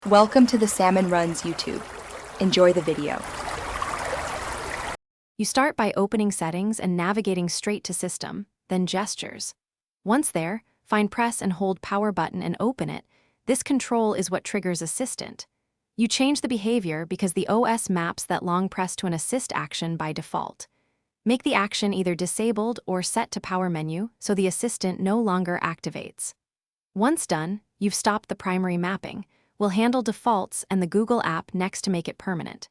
Welcome to the Salmon Runs YouTube. Enjoy the video. You start by opening Settings and navigating straight to System, then Gestures. Once there, find Press and hold Power button and open it. This control is what triggers Assistant. You change the behavior because the OS maps that long press to an assist action by default. Make the action either disabled or set to Power menu so the assistant no longer activates. Once done, you've stopped the primary mapping. We'll handle defaults and the Google app next to make it permanent.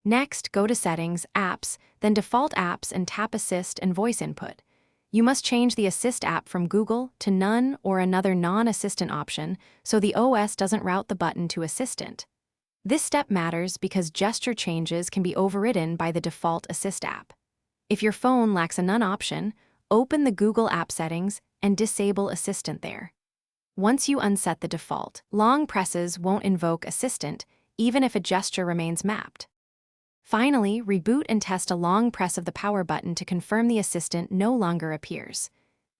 Next, go to Settings, Apps, then Default Apps and tap Assist and Voice Input. You must change the Assist app from Google to None or another non-assistant option so the OS doesn't route the button to Assistant. This step matters because gesture changes can be overridden by the default Assist app. If your phone lacks a None option, open the Google App Settings and disable Assistant there. Once you unset the default, long presses won't invoke Assistant, even if a gesture remains mapped. Finally, reboot and test a long press of the Power button to confirm the Assistant no longer appears.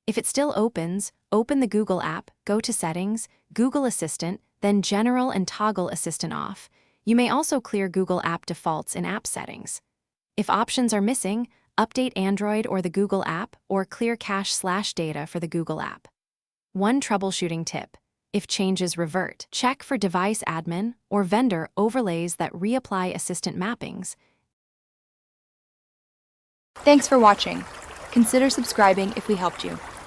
If it still opens, open the Google app, go to Settings, Google Assistant, then General and toggle Assistant off. You may also clear Google App defaults in App Settings. If options are missing, update Android or the Google app, or clear cache/data for the Google app. One troubleshooting tip: if changes revert, check for device admin or vendor overlays that reapply Assistant mappings. Thanks for watching. Consider subscribing if we helped you.